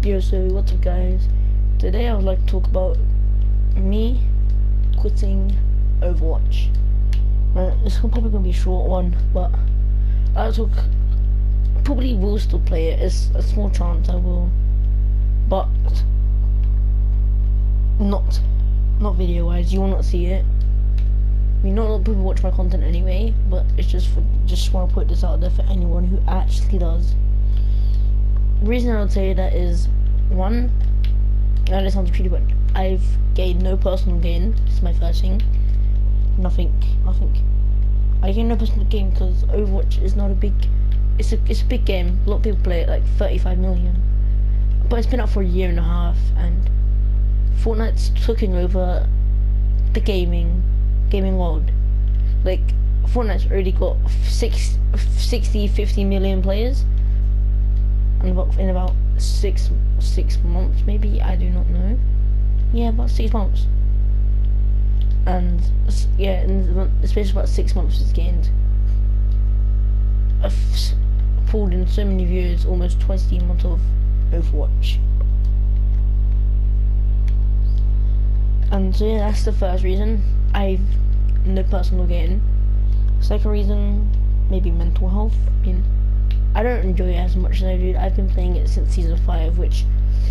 Yo, so what's up guys? Today I would like to talk about me quitting Overwatch. It's probably gonna be a short one, but probably will still play it. It's a small chance I will, but not video wise. You will not see it. I mean, not a lot of people watch my content anyway, but it's just want to put this out there for anyone who actually does. The reason I would say that is, one, I know this sounds pretty, but I've gained no personal gain. This is my first thing. Nothing. I gained no personal gain because Overwatch is not a big. It's a big game. A lot of people play it, like 35 million. But it's been out for a year and a half, and Fortnite's taking over the gaming world. Like, Fortnite's already got 50 million players, and in about six months, maybe, I do not know. Yeah, about 6 months. And yeah, in the space of about 6 months, it's gained. I've pulled in so many views, almost 20 months of Overwatch. And so yeah, that's the first reason. I've no personal gain. Second reason, maybe mental health. I mean, I don't enjoy it as much as I do. I've been playing it since season 5, which,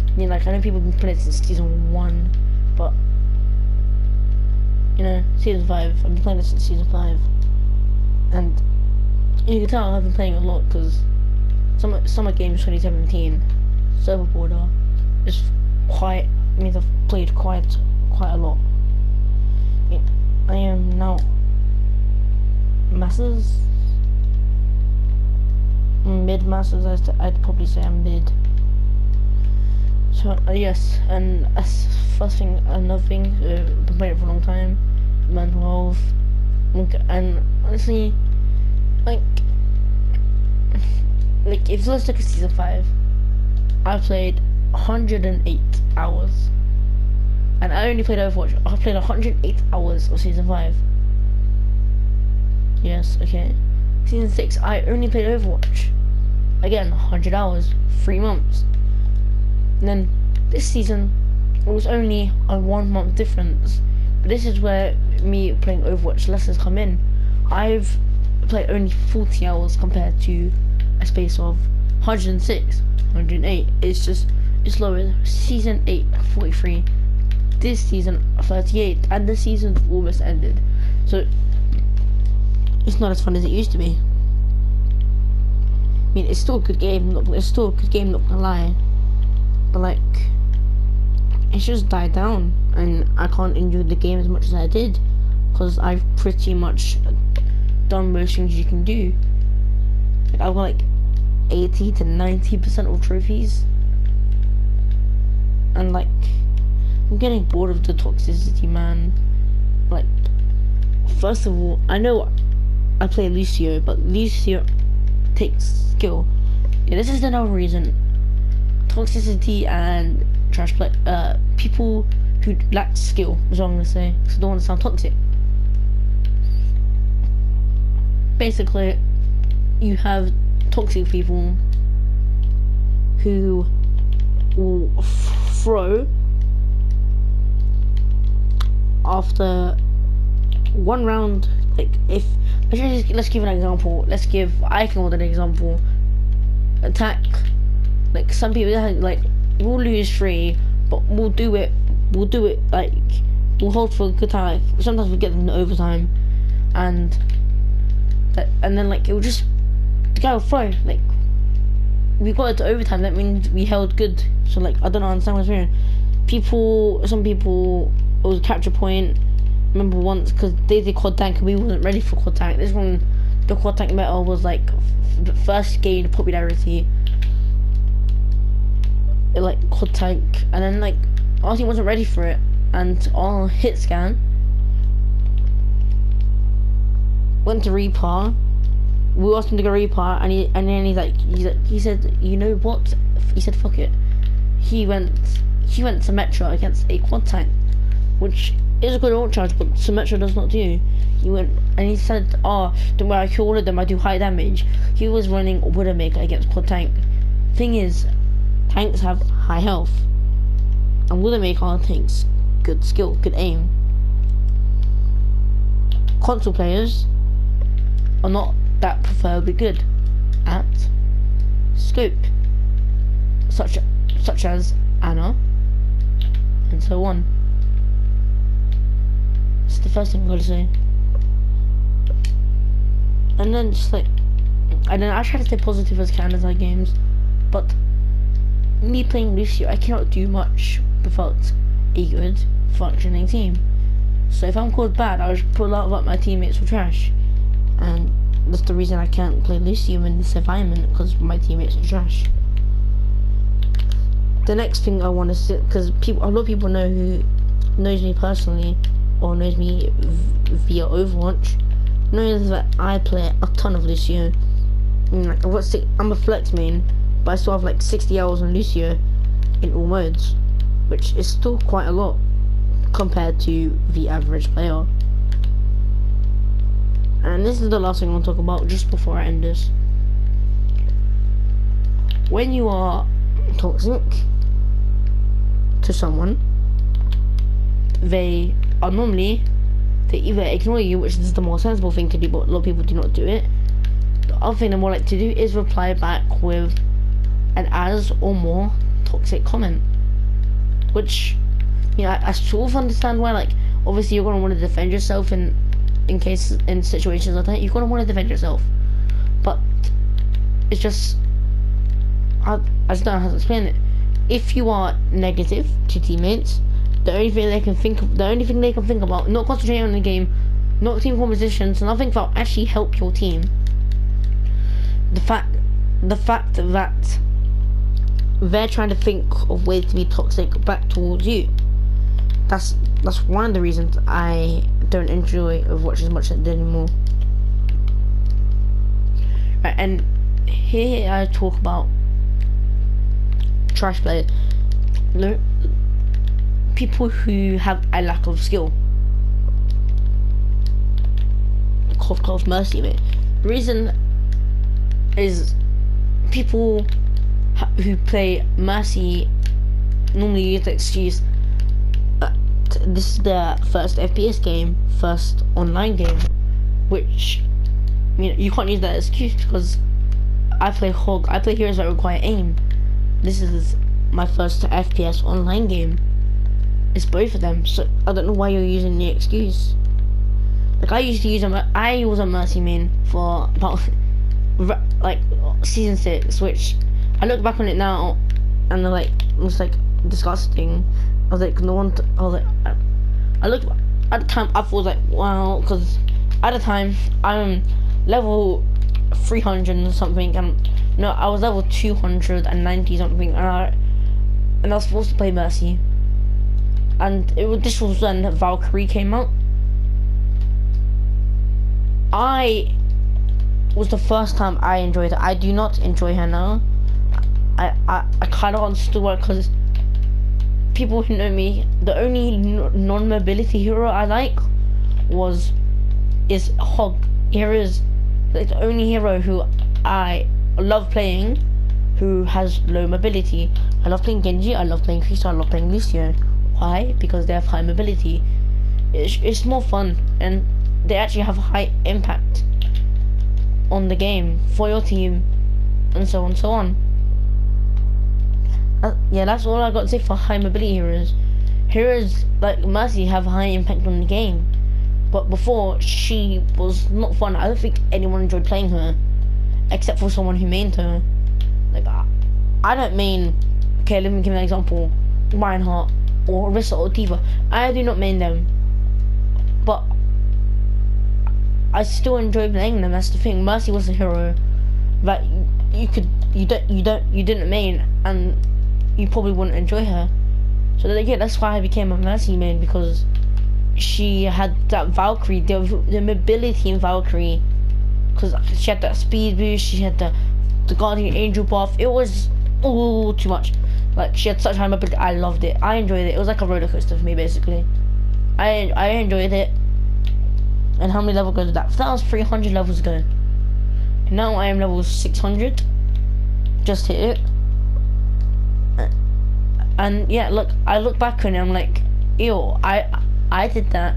I mean, like, I know people have been playing it since season 1, but, you know, season 5, I've been playing it since season 5, and you can tell I've been playing a lot, because Summer Games 2017, server border, is quite, I mean, I've played quite a lot. I am now Masters, mid-Masters, I'd probably say I'm mid. So yes, and as first thing, another thing, been playing it for a long time, mental health, and honestly, like if let's look at season 5, I played 108 hours, and I only played Overwatch. I played 108 hours of season 5. Yes, okay. Season 6, I only played Overwatch. Again, 100 hours, 3 months. And then this season, it was only a 1 month difference. But this is where me playing Overwatch lessons come in. I've played only 40 hours compared to a space of 106, 108. It's lower. Season 8, 43. This season, 38. And the season almost ended. So it's not as fun as it used to be. I mean, it's still a good game, not gonna lie, but like, it's just died down, and I can't enjoy the game as much as I did, because I've pretty much done most things you can do. Like, I've got like 80 to 90% of trophies, and like, I'm getting bored of the toxicity, man. Like, first of all, I know I play Lucio, but Lucio takes skill. Yeah, this is another reason. Toxicity and trash play, people who lack skill, is what I'm gonna say, because I don't want to sound toxic. Basically, you have toxic people who will throw after one round. Like, let's give an example. I can hold an example. Attack. Like, some people, like, we'll lose 3, but we'll do it, like, we'll hold for a good time. Like, sometimes we get them in overtime, and then, like, it will just, the guy will throw, like, we got it to overtime, that means we held good. So, like, I don't understand what's going on. Some people, it was a capture point. Remember once, because they did quad tank and we wasn't ready for quad tank. This one, the quad tank meta was like the first gain popularity. It, like, quad tank, and then like our team wasn't ready for it, and on hit scan went to repar. We asked him to go repar, and then he said, you know what? He said fuck it. He went to Metro against a quad tank, which is a good ult charge, but Symmetra does not do. He went and he said, "Oh, don't worry, I kill all of them. I do high damage." He was running Widowmaker against quad tank. Thing is, tanks have high health. And Widowmaker takes good skill, good aim. Console players are not that preferably good at scope, such as Anna, and so on. It's the first thing I'm gonna say. And then just like, I don't know, I try to stay positive as can as I games, but me playing Lucio, I cannot do much without a good functioning team. So if I'm called bad, I'll just pull out what my teammates were trash, and that's the reason I can't play Lucio in this environment, because my teammates are trash. The next thing I want to say, because a lot of people know who knows me personally or knows me via Overwatch, knows that I play a ton of Lucio. I'm a flex main, but I still have like 60 hours on Lucio in all modes, which is still quite a lot compared to the average player. And this is the last thing I want to talk about just before I end this. When you are toxic to someone, they either ignore you, which is the more sensible thing to do, but a lot of people do not do it. The other thing they more like to do is reply back with an as or more toxic comment, which, you know, I sort of understand why. Like, obviously you're gonna want to defend yourself in situations like that. You're gonna want to defend yourself, but it's just, I just don't know how to explain it. If you are negative to teammates, the only thing they can think about, not concentrating on the game, not team compositions, nothing that will actually help your team. The fact that they're trying to think of ways to be toxic back towards you. That's one of the reasons I don't enjoy Overwatch as much as I did anymore. Right, and here I talk about trash players. No, people who have a lack of skill. Cough, mercy, mate. The reason is people who play Mercy normally use the excuse, this is their first FPS game, first online game, which, you know, you can't use that excuse because I play heroes that require aim. This is my first FPS online game. It's both of them, so I don't know why you're using the excuse. Like, I was a Mercy main for about like season 6, which I look back on it now and like it was like disgusting. I was like, I looked at the time, I thought like, wow, because at the time I'm level 300 and something, and no, I was level 290 something, and I was supposed to play Mercy, and this was when Valkyrie came out. Was the first time I enjoyed it. I do not enjoy her now. I kind of understood why, because people who know me, the only non-mobility hero I like is Hog. Here is like the only hero who I love playing who has low mobility. I love playing Genji, I love playing Krista, I love playing Lucio. Why? Because they have high mobility. It's more fun, and they actually have a high impact on the game for your team, and so on and so on. Yeah, that's all I got to say for high mobility heroes. Heroes like Mercy have a high impact on the game, but before, she was not fun. I don't think anyone enjoyed playing her except for someone who mained her. Like, I don't main, okay, let me give an example, Reinhardt or Orisa or Diva. I do not main them, but I still enjoy playing them. That's the thing. Mercy was a hero that you didn't main, and you probably wouldn't enjoy her. So yeah, that's why I became a Mercy main, because she had that Valkyrie, the mobility in Valkyrie, because she had that speed boost, she had the Guardian Angel buff. It was all too much. Like, she had such high mobility. I loved it. I enjoyed it. It was like a roller coaster for me, basically. I enjoyed it. And how many levels ago did that? That was 300 levels ago. And now I am level 600. Just hit it. And yeah, look, I look back on it, I'm like, ew, I did that,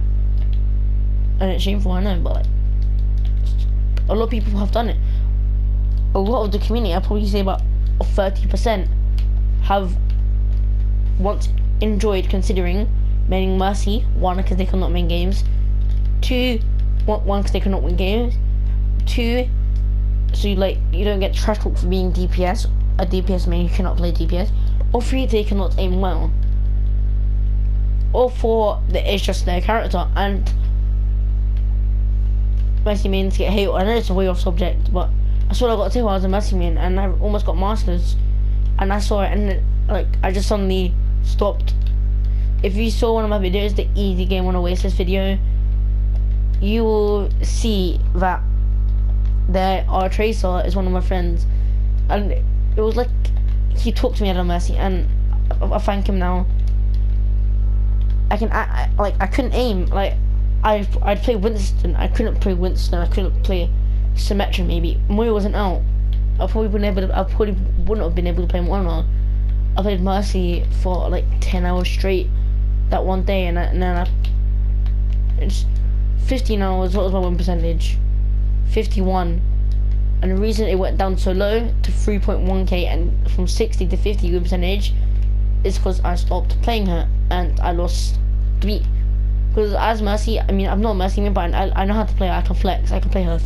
and it's shameful, I know, but like, a lot of people have done it. A lot of the community, I'd probably say about 30%, have once enjoyed considering banning Mercy. One, because they cannot win games. Two, one because they cannot win games. Two, so you don't get trash talk for being DPS. A DPS main, you cannot play DPS. Or three, they cannot aim well. Or four, it's just their character. And Mercy mains get hate. I know it's a way off subject, but that's what I got to while I was a Mercy main, and I almost got masters. And I saw it, and I just suddenly stopped. If you saw one of my videos, the easy game on Oasis video, you will see that our Tracer is one of my friends, and it was like he talked to me at Mercy, and I thank him now. I couldn't aim. Like I'd play Winston. I couldn't play Winston. I couldn't play Symmetra. Maybe Moya wasn't out. I probably wouldn't have been able to play Moya. I played Mercy for like 10 hours straight that one day, and then it's 15 hours. What was my win percentage? 51. And the reason it went down so low to 3.1k and from 60 to 50 win percentage is because I stopped playing her and I lost 3. Because as Mercy, I mean, I'm not Mercy main, but I know how to play her. I can flex. I can play her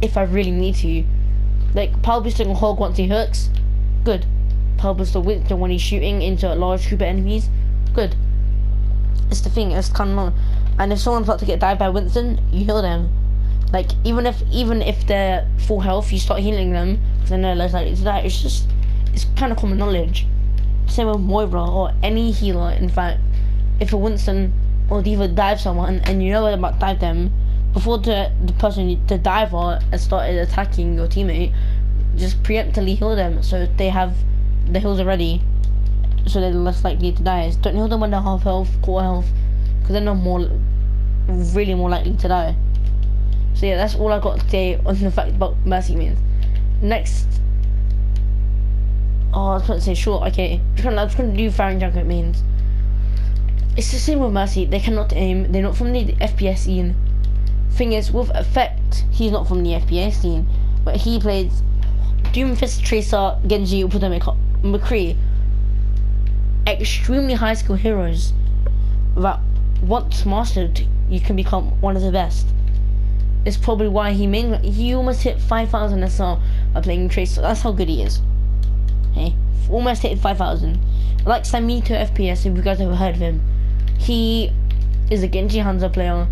if I really need to. Like power boosting Hog once he hooks, good. Power booster Winston when he's shooting into a large group of enemies, good. It's the thing. It's kind of, and if someone's about to get died by Winston, you heal them. Like even if they're full health, you start healing them because they know less likely to die. It's kind of common knowledge. Same with Moira or any healer. In fact, if a Winston or D.Va dive someone and you know they're about to dive them, before the diver has started attacking your teammate, just preemptively heal them so they have the heals already, so they're less likely to die. Don't heal them when they're half health, quarter health, because they're not really more likely to die. So yeah, that's all I got to say on the fact about Mercy mains. Next, I was about to say short. Okay, I'm just gonna do Fire and Junket mains. It's the same with Mercy. They cannot aim. They're not from the FPS scene. Thing is, with Effect, he's not from the FPS scene, but he plays Doomfist, Tracer, Genji, Epidemic, McCree. Extremely high skill heroes that once mastered, you can become one of the best. It's probably why he almost hit 5,000 SR by playing Tracer. That's how good he is. Hey, almost hit 5,000. Like Samito FPS, if you guys ever heard of him. He is a Genji Hanzo player,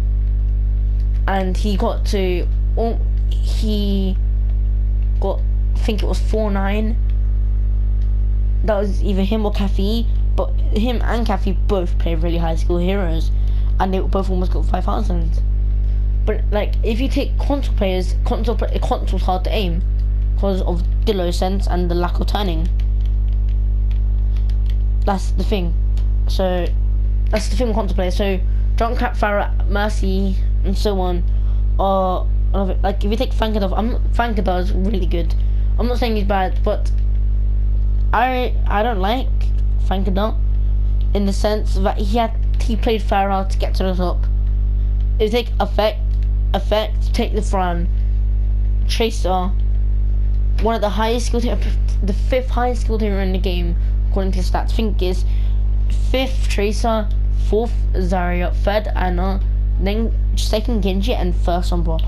and he got, I think it was 4.9. That was either him or Kathy, but him and Kathy both play really high skill heroes, and they both almost got 5,000. But like, if you take console players, console's hard to aim because of Dillo sense and the lack of turning. That's the thing. So that's the thing with console players. So Junkrat, Farah, Mercy, and so on are like, if you take Fankadar is really good. I'm not saying he's bad, but I don't like Fankadar in the sense that he played Farah to get to the top. If you take Effect, take the front, Tracer, one of the highest skilled, the 5th highest skilled hero in the game according to stats. I think is 5th Tracer, 4th Zarya, 3rd Ana, then 2nd Genji, and 1st Umbra.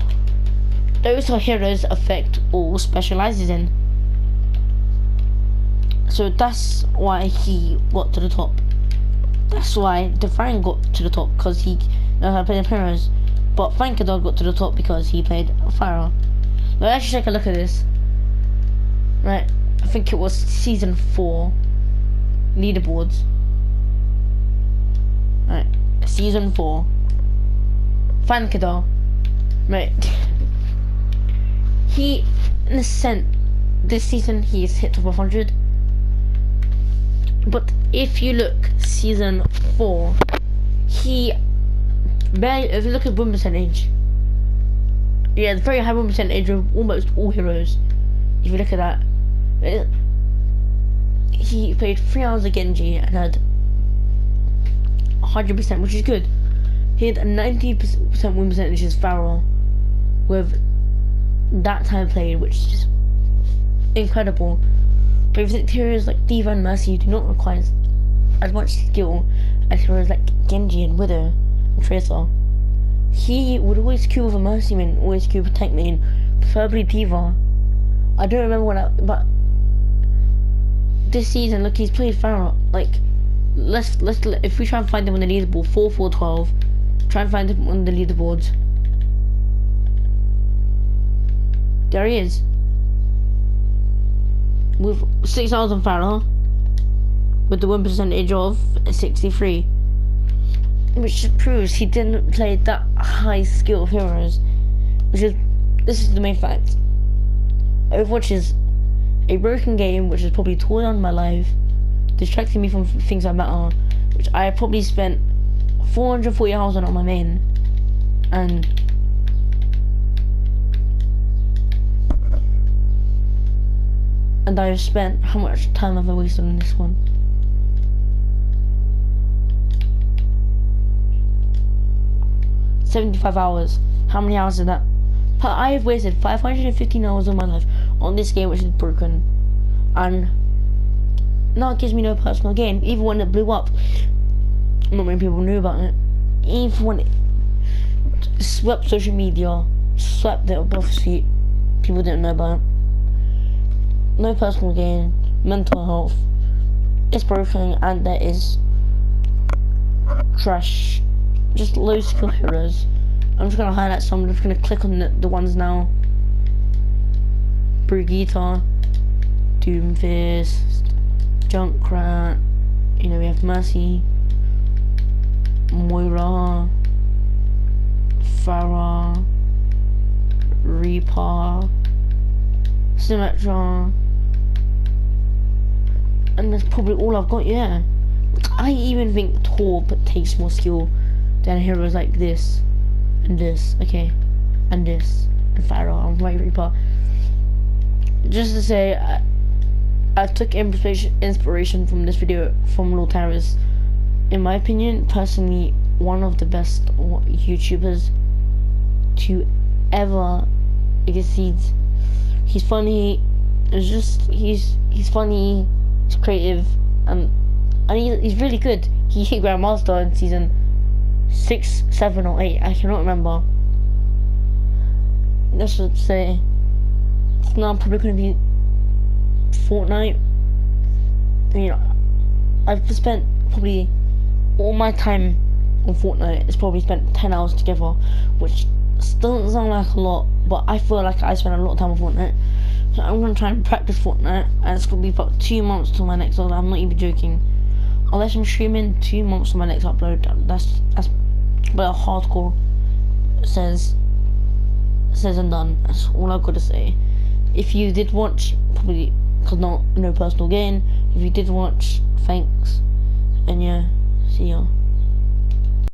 Those are heroes Effect all specializes in. So that's why he got to the top. That's why Define got to the top, because he knows how to play the heroes. But Fankadar got to the top because he played Farah. Now let's take a look at this. Right, I think it was season 4 leaderboards. Right, season 4. Fankadar. Right. He, in a sense, this season he has hit top 100. But if you look, season 4, he barely, if you look at win percentage, yeah, it's very high win percentage of almost all heroes. If you look at that, he played 3 hours of Genji and had 100%, which is good. He had a 90% win percentage as Farrell with that time played, which is incredible. But with heroes like D.Va and Mercy do not require as much skill as heroes like Genji and Widow and Tracer. He would always queue with a Mercy main, always queue with a tank main, preferably D.Va. I don't remember but this season, look, he's played Farrell. Like, if we try and find him on the leaderboard, 4-4-12, try and find him on the leaderboards. There he is. With 6 hours on Farrell, with the win percentage of 63, which just proves he didn't play that high skill of heroes. This is the main fact. Overwatch is a broken game which has probably torn down my life, distracting me from things that matter, which I probably spent 440 hours on my main, and I've spent, how much time have I wasted on this one? $75 hours. How many hours is that? But I have wasted 515 hours of my life on this game which is broken, and now it gives me no personal gain. Even when it blew up, not many people knew about it. Even when it swept social media, swept it above its feet, people didn't know about it. No personal gain, mental health, it's broken, and there is trash, just low skill heroes. I'm just gonna highlight some. I'm just gonna click on the ones now. Brigitte, Doomfist, Junkrat, you know, we have Mercy, Moira, Farah, Reaper, Symmetra, and that's probably all I've got. Yeah, I even think Torb takes more skill than heroes like this and this, okay, and this, and Farah and White Reaper. Just to say, I took inspiration from this video from Lord Terrace. In my opinion, personally, one of the best YouTubers to ever exceed. He's funny. It's just he's funny. He's creative, and he's really good. He hit Grandmaster in season 6, 7, or 8. I cannot remember. Let's just say. So now I'm probably gonna be Fortnite. You know, I've spent probably all my time on Fortnite. It's probably spent 10 hours together, which still doesn't sound like a lot, but I feel like I spend a lot of time on Fortnite. So I'm gonna try and practice Fortnite, and it's gonna be about 2 months till my next upload. I'm not even joking. Unless I'm streaming, 2 months till my next upload. That's what a hardcore says and done. That's all I've got to say. If you did watch, probably cause no personal gain. If you did watch, thanks, and yeah, see ya.